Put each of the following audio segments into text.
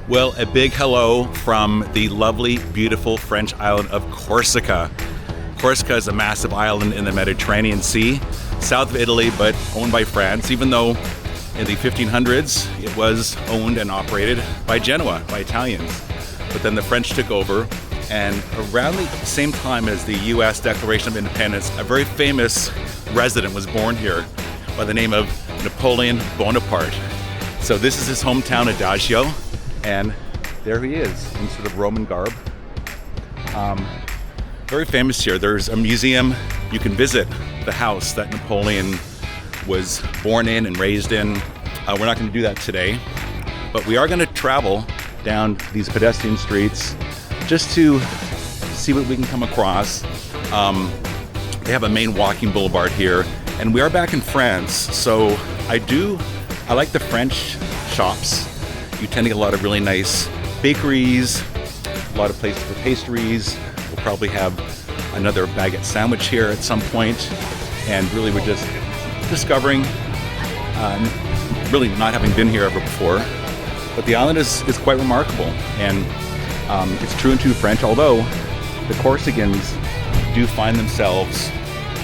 Well, a big hello from the lovely, beautiful French island of Corsica. Corsica is a massive island in the Mediterranean Sea, south of Italy, but owned by France, even though in the 1500s it was owned and operated by Genoa, by Italians. But then the French took over, and around the same time as the US Declaration of Independence, a very famous resident was born here by the name of Napoleon Bonaparte. So this is his hometown, Ajaccio, and there he is in sort of Roman garb. Very famous here. There's a museum. You can visit the house that Napoleon was born in and raised in. We're not going to do that today, but we are going to travel down these pedestrian streets just to see what we can come across. They have a main walking boulevard here, and we are back in France, so I like the French shops. You tend to get a lot of really nice bakeries, a lot of places for pastries. We'll probably have another baguette sandwich here at some point, and really we're just discovering, really not having been here ever before. But the island is quite remarkable, and it's true and true French, although the Corsicans do find themselves,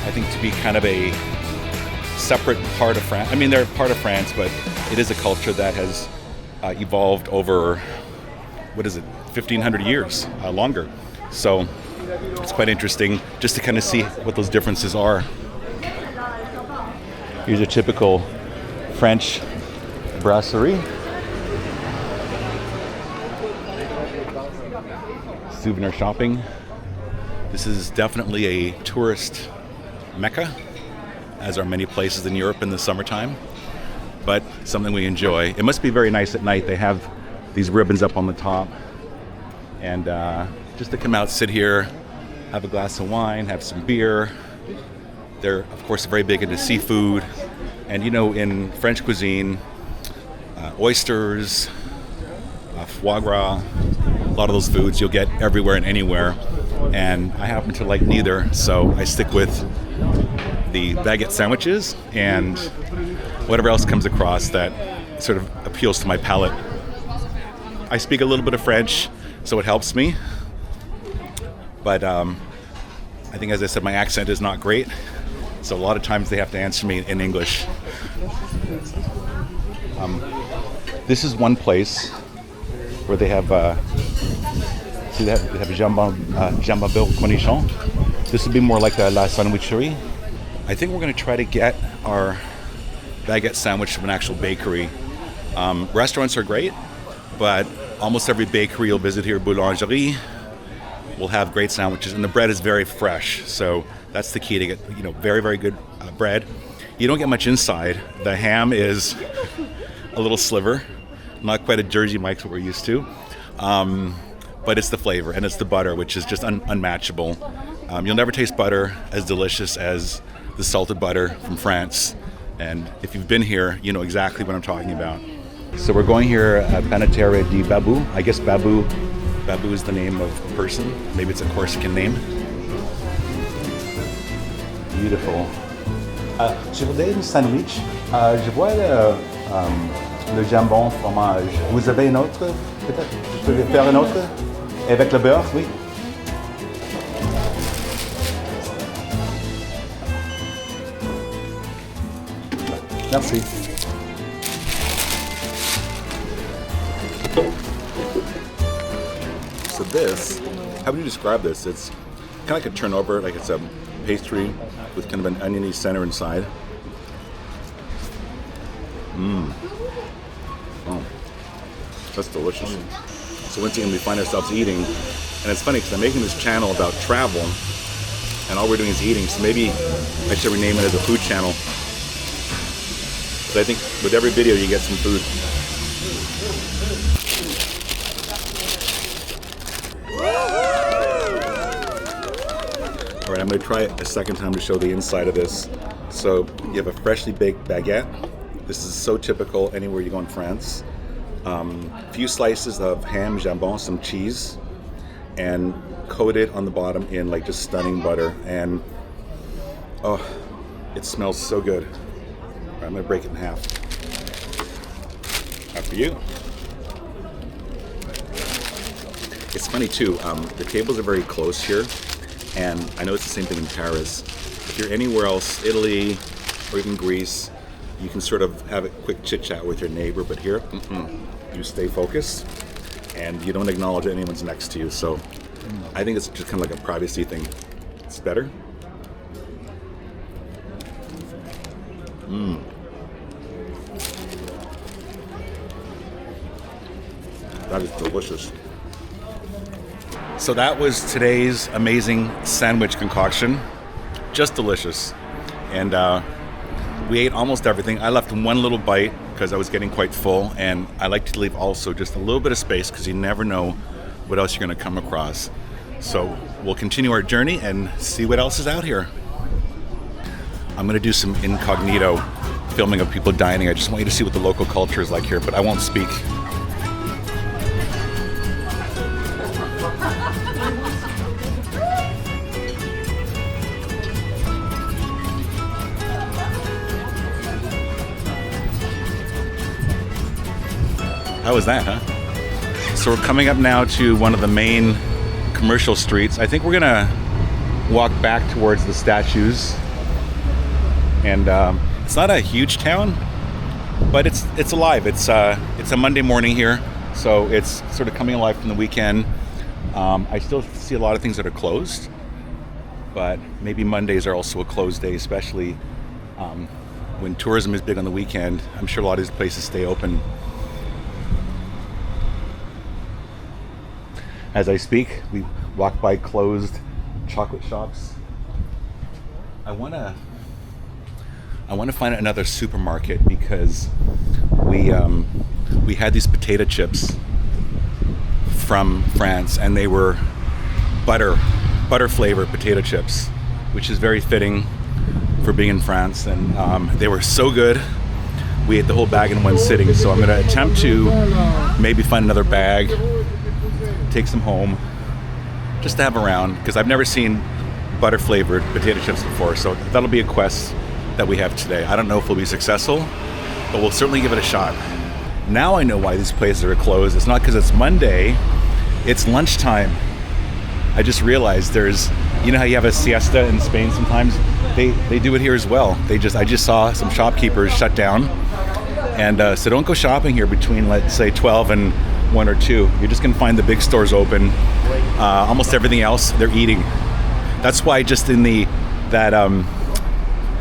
I think, to be kind of a separate part of France. I mean, they're part of France, but it is a culture that has evolved over, 1,500 years, longer. So it's quite interesting just to kind of see what those differences are. Here's a typical French brasserie. Souvenir shopping. This is definitely a tourist mecca, as are many places in Europe in the summertime, but something we enjoy. It must be very nice at night. They have these ribbons up on the top, and just to come out, sit here, have a glass of wine, have some beer. They're, of course, very big into seafood, and in French cuisine, oysters, foie gras, a lot of those foods you'll get everywhere and anywhere, and I happen to like neither, so I stick with the baguette sandwiches and whatever else comes across that sort of appeals to my palate. I speak a little bit of French, so it helps me, but I think, as I said, my accent is not great, so a lot of times they have to answer me in English. This is one place where they have jambon beurre cornichon. This would be more like a la sandwicherie. I think we're going to try to get our baguette sandwich from an actual bakery. Restaurants are great, but almost every bakery you'll visit here, boulangerie, will have great sandwiches, and the bread is very fresh. So that's the key to get, very, very good bread. You don't get much inside. The ham is a little sliver, not quite a Jersey Mike's what we're used to, but it's the flavor and it's the butter, which is just unmatchable. You'll never taste butter as delicious as the salted butter from France, and if you've been here, you know exactly what I'm talking about. So we're going here at A Panattaria di Babbu. I guess Babbu is the name of a person. Maybe it's a Corsican name. Beautiful. Je voudrais une sandwich. Je vois le jambon fromage. Vous avez une autre, peut-être? Je peux faire une autre? Avec le beurre, oui. Merci. So this, how would you describe this? It's kind of like a turnover, like it's a pastry with kind of an oniony center inside. Oh, that's delicious. So once again, we find ourselves eating, and it's funny because I'm making this channel about travel, and all we're doing is eating, so maybe I should rename it as a food channel. But I think with every video you get some food. All right, I'm going to try it a second time to show the inside of this. So you have a freshly baked baguette. This is so typical anywhere you go in France. A few slices of ham, jambon, some cheese, and coated on the bottom in like just stunning butter. And oh, it smells so good. All right, I'm going to break it in half. After you. it's funny too. The tables are very close here, and I know it's the same thing in Paris. If you're anywhere else, Italy or even Greece, you can sort of have a quick chit chat with your neighbor. But here, you stay focused, and you don't acknowledge anyone's next to you. So I think it's just kind of like a privacy thing. It's better. That is delicious. So that was today's amazing sandwich concoction. Just delicious. And we ate almost everything. I left one little bite because I was getting quite full, and I like to leave also just a little bit of space because you never know what else you're going to come across. So we'll continue our journey and see what else is out here. I'm going to do some incognito filming of people dining. I just want you to see what the local culture is like here, but I won't speak. How was that, huh? So we're coming up now to one of the main commercial streets. I think we're gonna walk back towards the statues. And it's not a huge town, but it's alive. It's a Monday morning here, so it's sort of coming alive from the weekend. I still see a lot of things that are closed, but maybe Mondays are also a closed day, especially when tourism is big on the weekend. I'm sure a lot of these places stay open. As I speak, we walk by closed chocolate shops. I want to find another supermarket because we had these potato chips from France, and they were butter flavored potato chips, which is very fitting for being in France. And they were so good. We ate the whole bag in one sitting. So I'm going to attempt to maybe find another bag, take some home, just to have around, because I've never seen butter flavored potato chips before. So that'll be a quest that we have today. I don't know if we'll be successful, but we'll certainly give it a shot. Now I know why these places are closed. It's not because it's Monday, it's lunchtime. I just realized you know how you have a siesta in Spain sometimes? They do it here as well. I just saw some shopkeepers shut down, and so don't go shopping here between, let's say, 12 and 1 or 2. You're just gonna find the big stores open. Almost everything else, they're eating. That's why just in that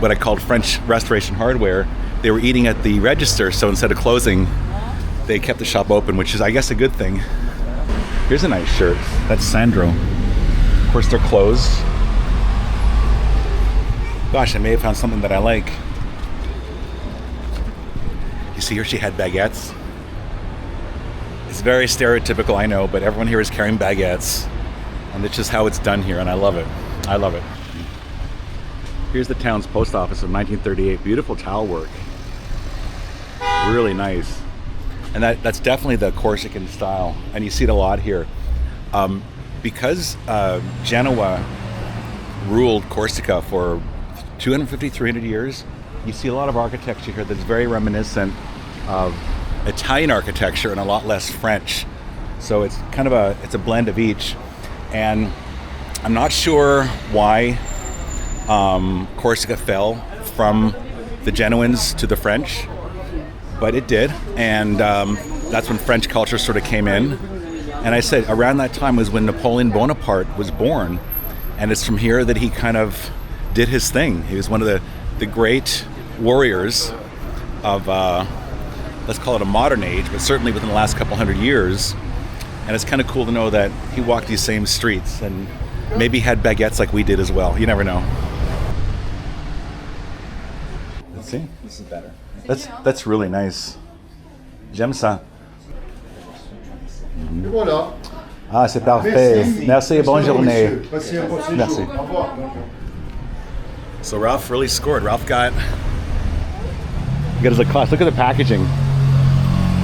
what I called French Restoration Hardware, they were eating at the register, so instead of closing, they kept the shop open, which is, I guess, a good thing. Here's a nice shirt. That's Sandro. Of course, they're closed. Gosh, I may have found something that I like. You see here, she had baguettes. It's very stereotypical, I know, but everyone here is carrying baguettes, and it's just how it's done here, and I love it. I love it. Here's the town's post office of 1938. Beautiful tile work. Really nice. And that's definitely the Corsican style, and you see it a lot here. Because Genoa ruled Corsica for 250, 300 years, you see a lot of architecture here that's very reminiscent of Italian architecture and a lot less French. So it's kind of it's a blend of each. And I'm not sure why Corsica fell from the Genoans to the French, but it did. And that's when French culture sort of came in. And I said around that time was when Napoleon Bonaparte was born. And it's from here that he kind of did his thing. He was one of the great warriors of, let's call it a modern age, but certainly within the last couple hundred years. And it's kind of cool to know that he walked these same streets and maybe had baguettes like we did as well. You never know. Let's see. This is better. That's really nice. J'aime ça. Voilà. Ah, c'est parfait. Merci, bonne journée. Merci. So Ralph really scored. Ralph got his Lacoste. Look at the packaging.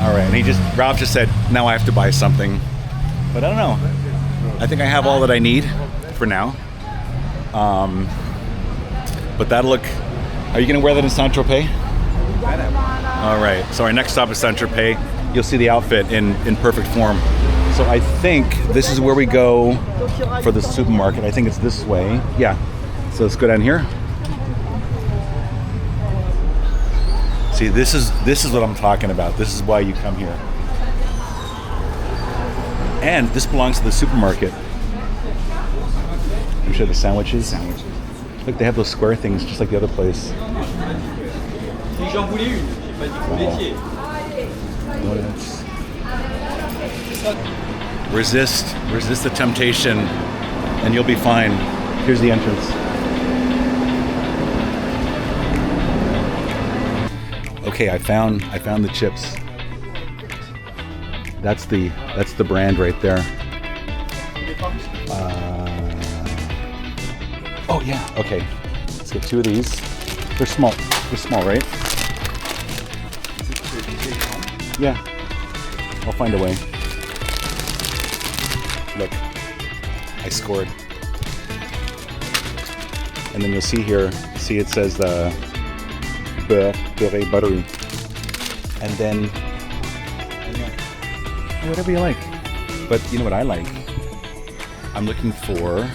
All right, and Ralph just said, now I have to buy something. But I don't know. I think I have all that I need for now. But that'll look, are you gonna wear that in Saint-Tropez? All right, so our next stop is Saint-Tropez. You'll see the outfit in perfect form. So I think this is where we go for the supermarket. I think it's this way. Yeah. So let's go down here. See, this is what I'm talking about. This is why you come here. And this belongs to the supermarket. Let me show you the sandwiches. Look, they have those square things just like the other place. Wow. Donuts. Resist the temptation, and you'll be fine. Here's the entrance. Okay, I found the chips. That's the brand right there. Oh yeah, okay. Let's get 2 of these. They're small. They're small, right? Yeah. I'll find a way. Look, I scored. And then you'll see here, it says beurre buttery. And then whatever you like. But you know what I like? I'm looking for,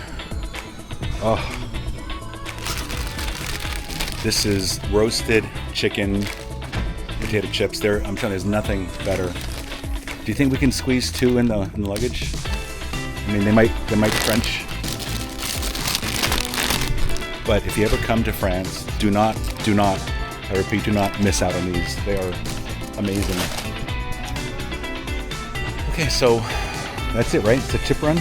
this is roasted chicken potato chips. I'm telling you, there's nothing better. Do you think we can squeeze 2 in the luggage? I mean, they might French. But if you ever come to France, do not, I repeat, do not miss out on these. They are amazing. Okay, so that's it, right? It's a tip run.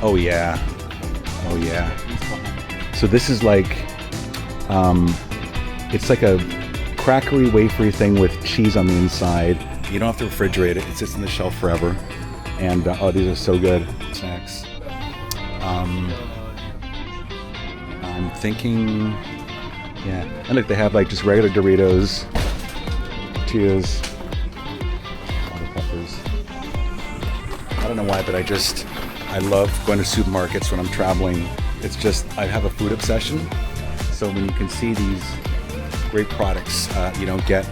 Oh yeah. So this is like, it's like a crackery, wafery thing with cheese on the inside. You don't have to refrigerate it. It sits on the shelf forever. And these are so good. Snacks. I'm thinking, yeah. And look, they have like just regular Doritos, tortillas, other peppers. I don't know why, but I love going to supermarkets when I'm traveling. It's just, I have a food obsession. So when you can see these great products, you don't get.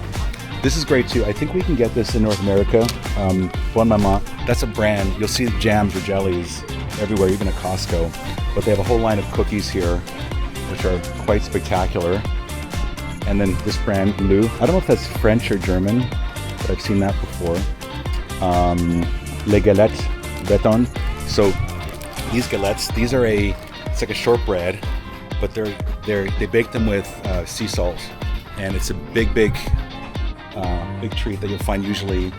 This is great too. I think we can get this in North America. Bon Maman, that's a brand. You'll see jams or jellies everywhere, even at Costco. But they have a whole line of cookies here, which are quite spectacular. And then this brand, Lou. I don't know if that's French or German, but I've seen that before. Les Galettes Breton. So these galettes, it's like a shortbread, but they bake them with sea salt, and it's a big treat that you'll find usually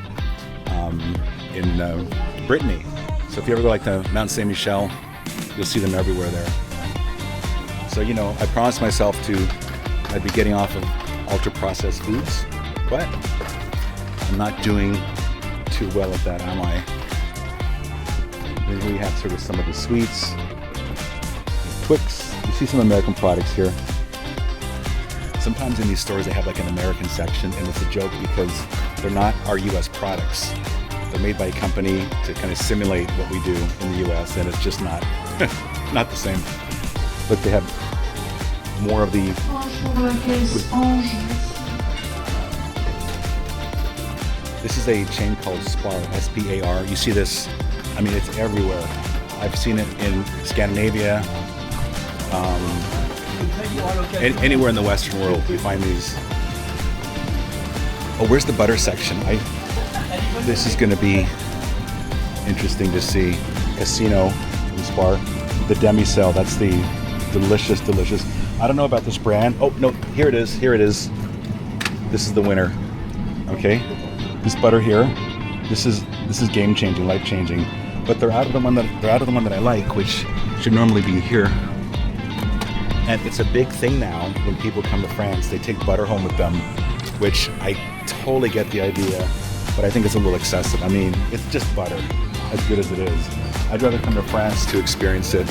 in Brittany. So if you ever go like to Mount Saint Michel, you'll see them everywhere there. So I promised myself I'd be getting off of ultra processed foods, but I'm not doing too well at that, am I? Then we have sort of some of the sweets, Twix. You see some American products here. Sometimes in these stores they have like an American section, and it's a joke because they're not our US products. They're made by a company to kind of simulate what we do in the US, and it's just not not the same. But they have more of the This is a chain called SPAR, S-P-A-R. You see this, I mean, it's everywhere. I've seen it in Scandinavia, anywhere in the Western world, you find these. Oh, where's the butter section? This is gonna be interesting to see. Casino from SPAR, the demi-sel, that's the delicious. I don't know about this brand. Oh, no, here it is. This is the winner, okay? This butter here, this is game-changing, life-changing. But they're out of the one that I like, which should normally be here. And it's a big thing now when people come to France. They take butter home with them, which I totally get the idea, but I think it's a little excessive. I mean, it's just butter, as good as it is. I'd rather come to France to experience it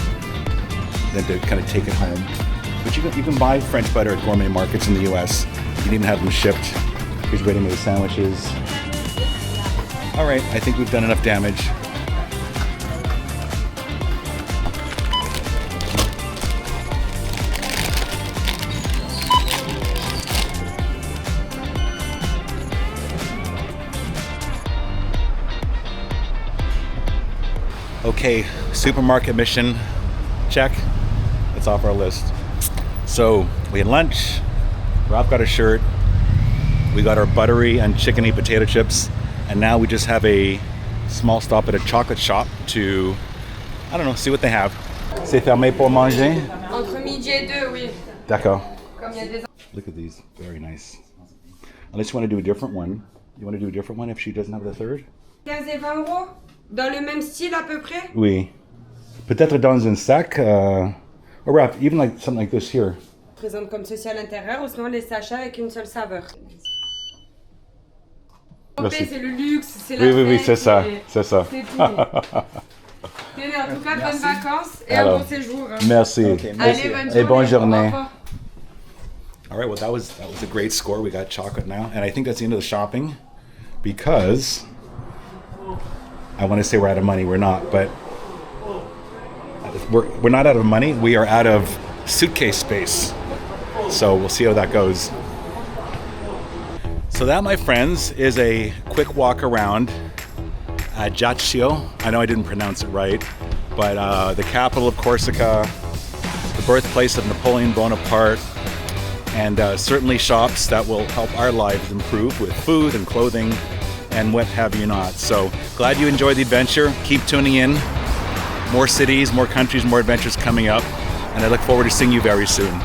than to kind of take it home. But you can buy French butter at gourmet markets in the US. You can even have them shipped. Here's ready-made sandwiches. All right, I think we've done enough damage. Okay, supermarket mission, check. It's off our list. So we had lunch, Rob got a shirt, we got our buttery and chickeny potato chips, and now we just have a small stop at a chocolate shop to, I don't know, see what they have. C'est fermé pour manger? Entre midi et deux, oui. D'accord. Comme il y a des... Look at these, very nice. Unless you want to do a different one. You want to do a different one if she doesn't have the third? 15 et 20 euros? Dans le même style à peu près? Oui. Peut-être dans un sac, or wrap, even like something like this here. Présente comme ceci à l'intérieur ou sinon les sachets avec une seule saveur. Merci. C'est le luxe, c'est la Oui, fête, c'est ça, c'est ça. C'est tout. Tenez, en tout cas, bonnes vacances et un bon séjour. Hein. Merci. Okay, Allez, bonne journée. Et bonne journée. Au revoir. All right, well, that was a great score. We got chocolate now, and I think that's the end of the shopping because I want to say we're out of money. We're not, but we're not out of money. We are out of suitcase space. So we'll see how that goes. So that, my friends, is a quick walk around Ajaccio. I know I didn't pronounce it right, but the capital of Corsica, the birthplace of Napoleon Bonaparte, and certainly shops that will help our lives improve with food and clothing and what have you not. So glad you enjoyed the adventure. Keep tuning in. More cities, more countries, more adventures coming up, and I look forward to seeing you very soon.